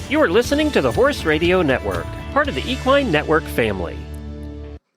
You are listening to the Horse Radio Network, part of the Equine Network family.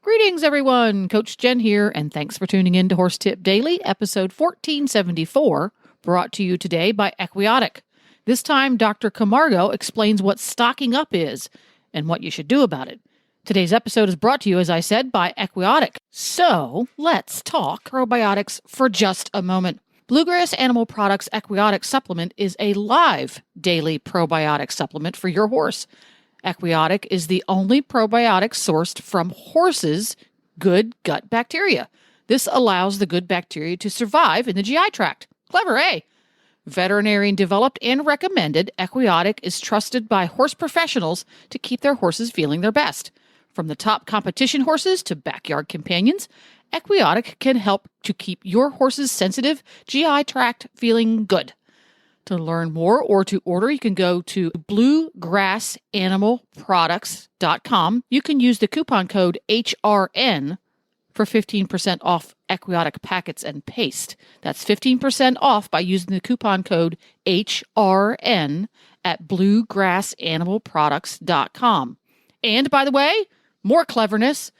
Greetings, everyone. Coach Jen here, and thanks for tuning in to Horse Tip Daily, episode 1474, brought to you today by Equiotic. This time, Dr. Camargo explains what stocking up is and what you should do about it. Today's episode is brought to you, as I said, by Equiotic. So, let's talk probiotics for just a moment. Bluegrass Animal Products Equiotic Supplement is a live daily probiotic supplement for your horse. Equiotic is the only probiotic sourced from horses' good gut bacteria. This allows the good bacteria to survive in the GI tract. Clever, eh? Veterinarian developed and recommended, Equiotic is trusted by horse professionals to keep their horses feeling their best. From the top competition horses to backyard companions, Equiotic can help to keep your horse's sensitive GI tract feeling good. To learn more or to order, you can go to bluegrassanimalproducts.com. You can use the coupon code HRN for 15% off Equiotic packets and paste. That's 15% off by using the coupon code HRN at bluegrassanimalproducts.com. And by the way, more cleverness,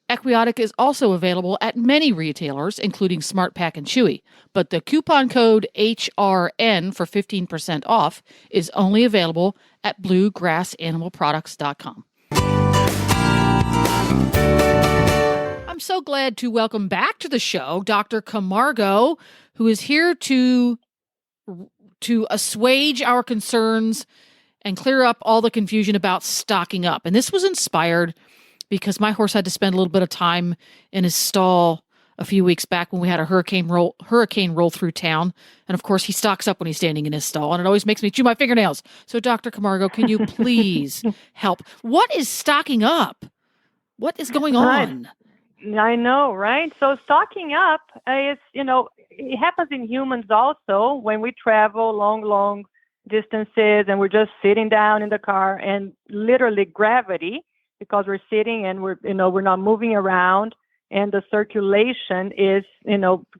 Equiotic is also available at many retailers, including SmartPak and Chewy, but the coupon code HRN for 15% off is only available at bluegrassanimalproducts.com. I'm so glad to welcome back to the show Dr. Camargo, who is here to assuage our concerns and clear up all the confusion about stocking up. And this was inspired because my horse had to spend a little bit of time in his stall a few weeks back when we had a hurricane roll through town. And of course, he stocks up when he's standing in his stall, and it always makes me chew my fingernails. So, Dr. Camargo, can you please help? What is stocking up? What is going on? I know, right? So stocking up is, it happens in humans also when we travel long distances and we're just sitting down in the car, and literally gravity, because we're sitting and we're not moving around, and the circulation is,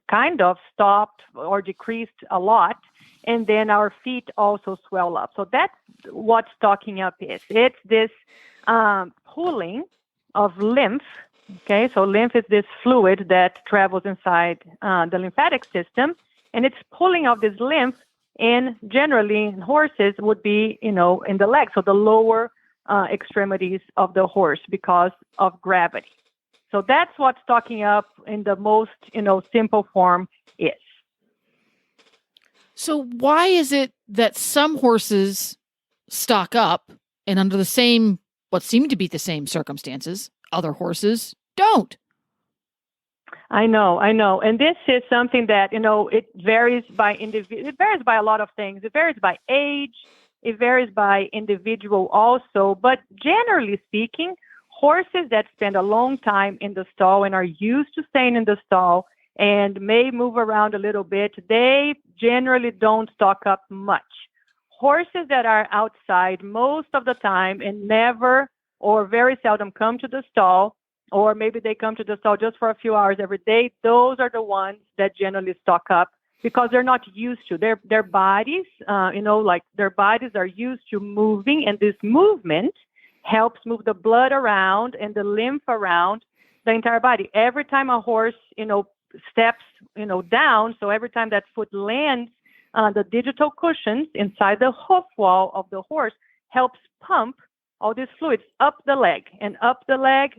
kind of stopped or decreased a lot. And then our feet also swell up. So that's what stocking up is. It's this pooling of lymph. Okay, so lymph is this fluid that travels inside the lymphatic system, and it's pulling of this lymph, and generally in horses would be, in the legs, so the lower extremities of the horse because of gravity. So that's what stocking up in the most, simple form is. So why is it that some horses stock up and under what seem to be the same circumstances, other horses don't? I know. And this is something that, it varies by individual. It varies by a lot of things. It varies by age. It varies by individual also. But generally speaking, horses that spend a long time in the stall and are used to staying in the stall and may move around a little bit, they generally don't stock up much. Horses that are outside most of the time and never or very seldom come to the stall, or maybe they come to the stall just for a few hours every day, those are the ones that generally stock up because they're not used to their bodies, their bodies are used to moving, and this movement helps move the blood around and the lymph around the entire body. Every time a horse, steps, down, so every time that foot lands on the digital cushions inside the hoof wall of the horse helps pump all these fluids up the leg and up the leg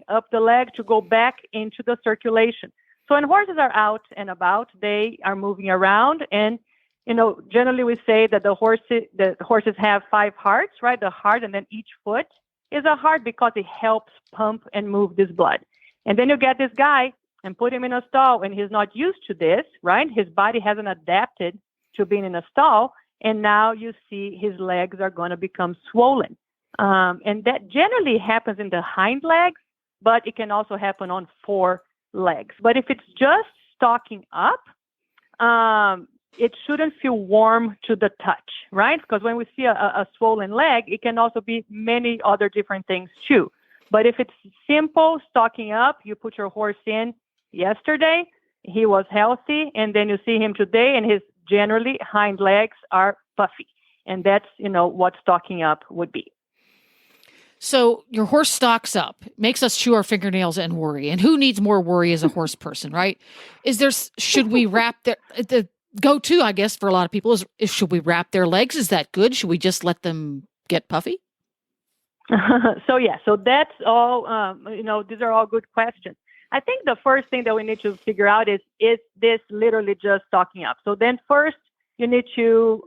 to go back into the circulation. So when horses are out and about, they are moving around, and generally we say that the horses have 5 hearts, right? The heart, and then each foot is a heart because it helps pump and move this blood. And then you get this guy and put him in a stall, and he's not used to this, right? His body hasn't adapted to being in a stall, and now you see his legs are going to become swollen. And that generally happens in the hind legs, but it can also happen on 4 legs. But if it's just stocking up, it shouldn't feel warm to the touch, right? Because when we see a swollen leg, it can also be many other different things too. But if it's simple stocking up, you put your horse in yesterday, he was healthy, and then you see him today, and his generally hind legs are puffy. And that's, what stocking up would be. So your horse stocks up, makes us chew our fingernails and worry. And who needs more worry as a horse person, right? Should we wrap the go-to, I guess, for a lot of people is should we wrap their legs? Is that good? Should we just let them get puffy? So that's all, these are all good questions. I think the first thing that we need to figure out is this literally just stocking up? So then first, you need to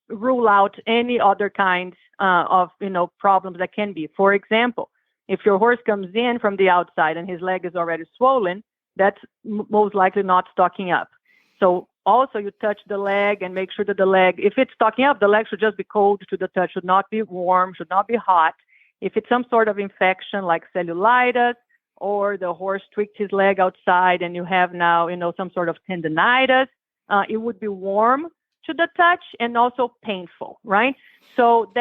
rule out any other kinds of, problems that can be. For example, if your horse comes in from the outside and his leg is already swollen, that's most likely not stocking up. So also you touch the leg and make sure that the leg, if it's stocking up, the leg should just be cold to the touch, should not be warm, should not be hot. If it's some sort of infection like cellulitis, or the horse tweaked his leg outside and you have now, some sort of tendinitis, it would be warm to the touch and also painful, right? So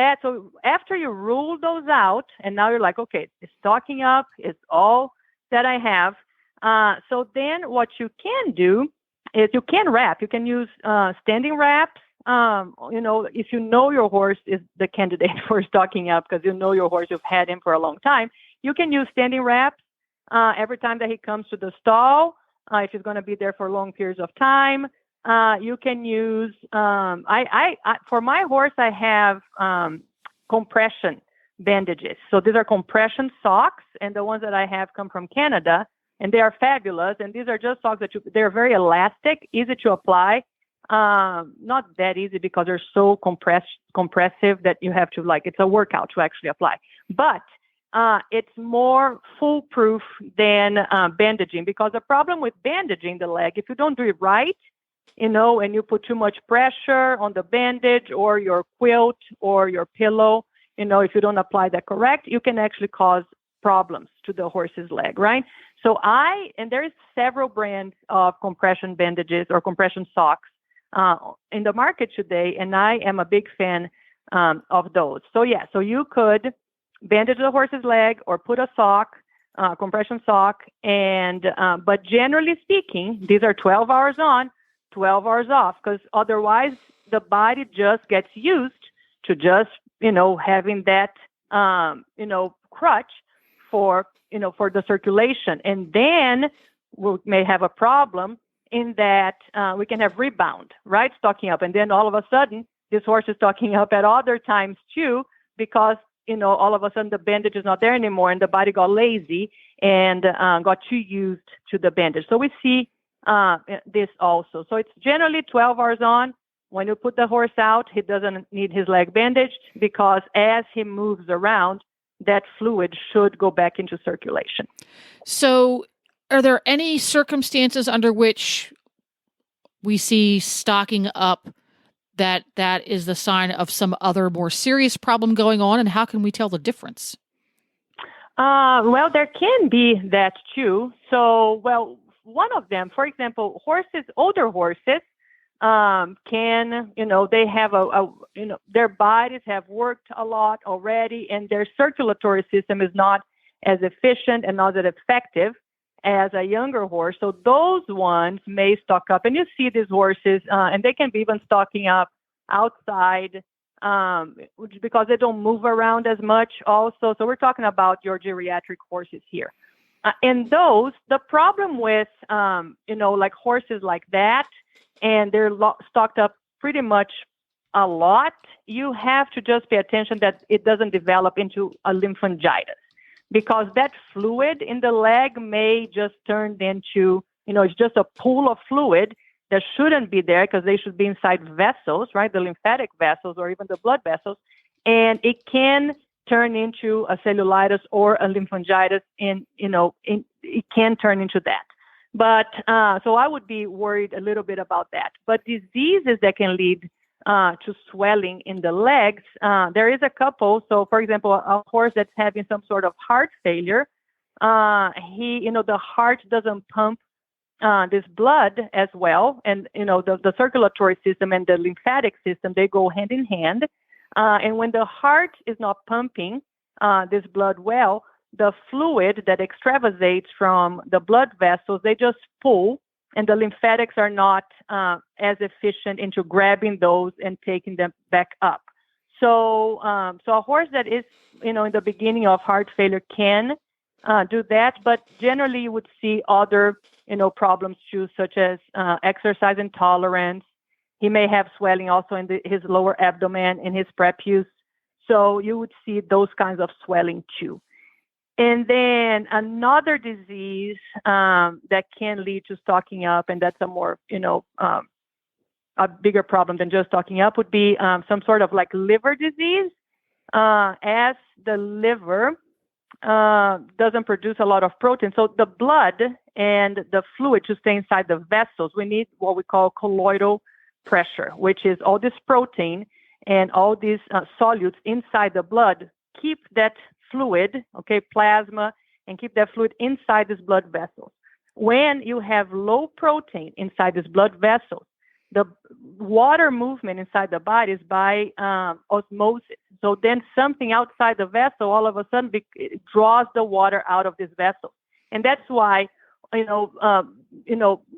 after you rule those out, and now you're like, okay, it's stocking up, it's all that I have. So then what you can do is you can wrap. You can use standing wraps. If you know your horse is the candidate for stocking up because you know your horse, you've had him for a long time, you can use standing wraps every time that he comes to the stall. If he's going to be there for long periods of time, you can use. For my horse, I have compression bandages. So these are compression socks, and the ones that I have come from Canada, and they are fabulous. And these are just socks that they're very elastic, easy to apply. Not that easy because they're so compressive that you have to it's a workout to actually apply. But it's more foolproof than bandaging, because the problem with bandaging the leg, if you don't do it right, and you put too much pressure on the bandage or your quilt or your pillow, if you don't apply that correct, you can actually cause problems to the horse's leg, right? So and there's several brands of compression bandages or compression socks in the market today, and I am a big fan of those. So so you could bandage the horse's leg or put a sock, compression sock, and but generally speaking, these are 12 hours on, 12 hours off, because otherwise the body just gets used to just having that crutch for the circulation, and then we may have a problem in that we can have rebound, right? Stocking up. And then all of a sudden, this horse is stocking up at other times too, because, all of a sudden the bandage is not there anymore and the body got lazy and got too used to the bandage. So we see this also. So it's generally 12 hours on. When you put the horse out, he doesn't need his leg bandaged, because as he moves around, that fluid should go back into circulation. So are there any circumstances under which we see stocking up that is the sign of some other more serious problem going on, and how can we tell the difference? Well, there can be that too. So, one of them, for example, older horses can, they have their bodies have worked a lot already, and their circulatory system is not as efficient and not as effective as a younger horse. So those ones may stock up, and you see these horses, and they can be even stocking up outside, because they don't move around as much also. So we're talking about your geriatric horses here. And those, the problem with, horses like that, and they're stocked up pretty much a lot, you have to just pay attention that it doesn't develop into a lymphangitis, because that fluid in the leg may just turn into, it's just a pool of fluid that shouldn't be there, because they should be inside vessels, right? The lymphatic vessels or even the blood vessels. And it can turn into a cellulitis or a lymphangitis, and, it can turn into that. But so I would be worried a little bit about that. But diseases that can lead to swelling in the legs, there is a couple. So, for example, a horse that's having some sort of heart failure, the heart doesn't pump this blood as well, and the circulatory system and the lymphatic system, they go hand in hand. And when the heart is not pumping this blood well, the fluid that extravasates from the blood vessels, they just pull, and the lymphatics are not as efficient into grabbing those and taking them back up. So a horse that is, in the beginning of heart failure can do that, but generally you would see other, problems too, such as exercise intolerance. He may have swelling also in his lower abdomen, in his prepuce. So you would see those kinds of swelling too. And then another disease that can lead to stocking up, and that's a more, a bigger problem than just stocking up, would be some sort of like liver disease, as the liver doesn't produce a lot of protein. So the blood and the fluid to stay inside the vessels, we need what we call colloidal pressure, which is all this protein and all these solutes inside the blood keep that fluid, plasma, and keep that fluid inside these blood vessels. When you have low protein inside these blood vessels, the water movement inside the body is by osmosis. So then something outside the vessel all of a sudden it draws the water out of this vessel. And that's why,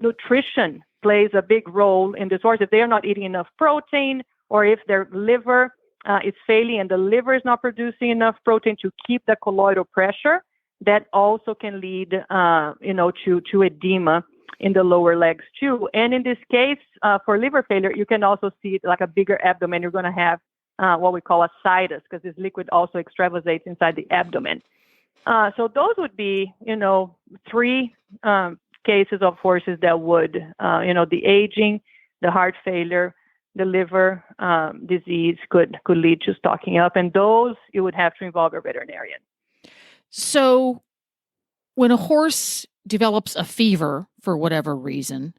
nutrition plays a big role in this horse. If they are not eating enough protein, or if their liver is failing and the liver is not producing enough protein to keep the colloidal pressure, that also can lead, to edema in the lower legs too. And in this case, for liver failure, you can also see like a bigger abdomen. You're going to have what we call ascites, because this liquid also extravasates inside the abdomen. So those would be, three cases of horses that would, the aging, the heart failure, the liver disease could lead to stocking up. And those you would have to involve a veterinarian. So when a horse develops a fever for whatever reason,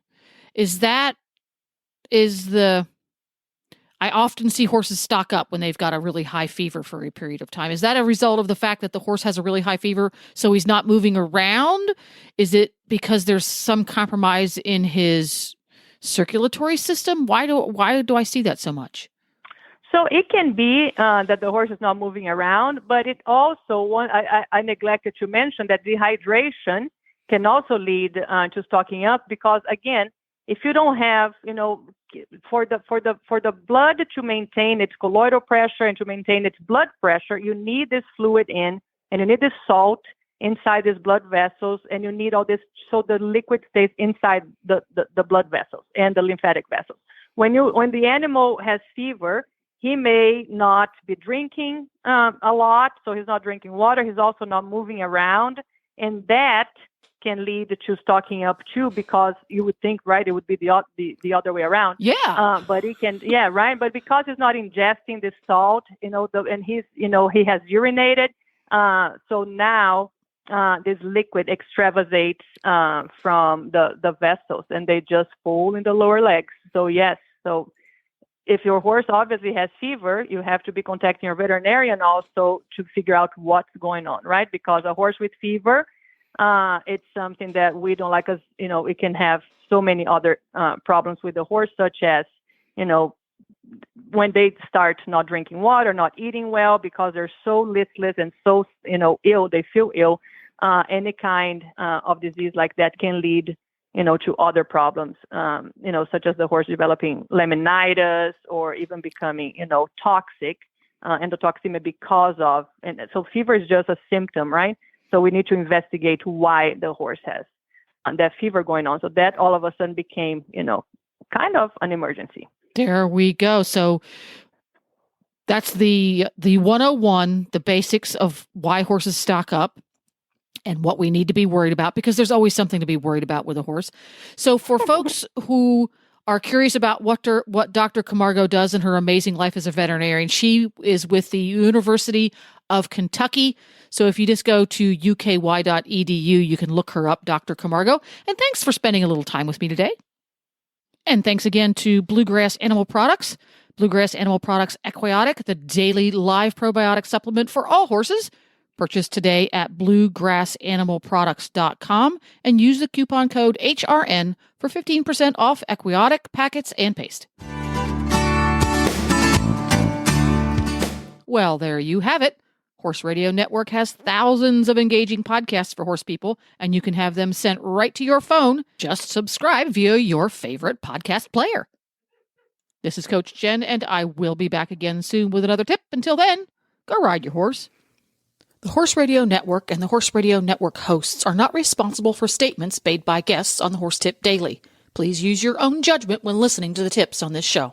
I often see horses stock up when they've got a really high fever for a period of time. Is that a result of the fact that the horse has a really high fever, so he's not moving around? Is it because there's some compromise in his circulatory system? Why do I see that so much? So it can be that the horse is not moving around, but it also, I neglected to mention that dehydration can also lead to stocking up, because again, if you don't have, for the blood to maintain its colloidal pressure and to maintain its blood pressure, you need this fluid in, and you need this salt inside these blood vessels, and you need all this so the liquid stays inside the blood vessels and the lymphatic vessels. When the animal has fever, he may not be drinking a lot, so he's not drinking water. He's also not moving around, and that can lead to stocking up too, because you would think, right, it would be the other way around. Yeah. But he can, yeah, right. But because he's not ingesting this salt, and he's, he has urinated, so now this liquid extravasates from the vessels, and they just fall in the lower legs. So yes, so if your horse obviously has fever, you have to be contacting your veterinarian also to figure out what's going on, right? Because a horse with fever, it's something that we don't like, because, it can have so many other problems with the horse, such as, when they start not drinking water, not eating well, because they're so listless and so, ill, they feel ill. Any kind of disease like that can lead, to other problems, such as the horse developing laminitis or even becoming, toxic, endotoxemia because of, and so fever is just a symptom, right? So we need to investigate why the horse has that fever going on. So that all of a sudden became, kind of an emergency. There we go. So that's the 101, the basics of why horses stock up and what we need to be worried about, because there's always something to be worried about with a horse. So for folks who are curious about what Dr. Camargo does in her amazing life as a veterinarian, she is with the University of Kentucky. So if you just go to uky.edu, you can look her up, Dr. Camargo. And thanks for spending a little time with me today. And thanks again to Bluegrass Animal Products. Bluegrass Animal Products Equiotic, the daily live probiotic supplement for all horses. Purchase today at bluegrassanimalproducts.com and use the coupon code HRN for 15% off Equiotic packets and paste. Well, there you have it. Horse Radio Network has thousands of engaging podcasts for horse people, and you can have them sent right to your phone. Just subscribe via your favorite podcast player. This is Coach Jen, and I will be back again soon with another tip. Until then, go ride your horse. The Horse Radio Network and the Horse Radio Network hosts are not responsible for statements made by guests on the Horse Tip Daily. Please use your own judgment when listening to the tips on this show.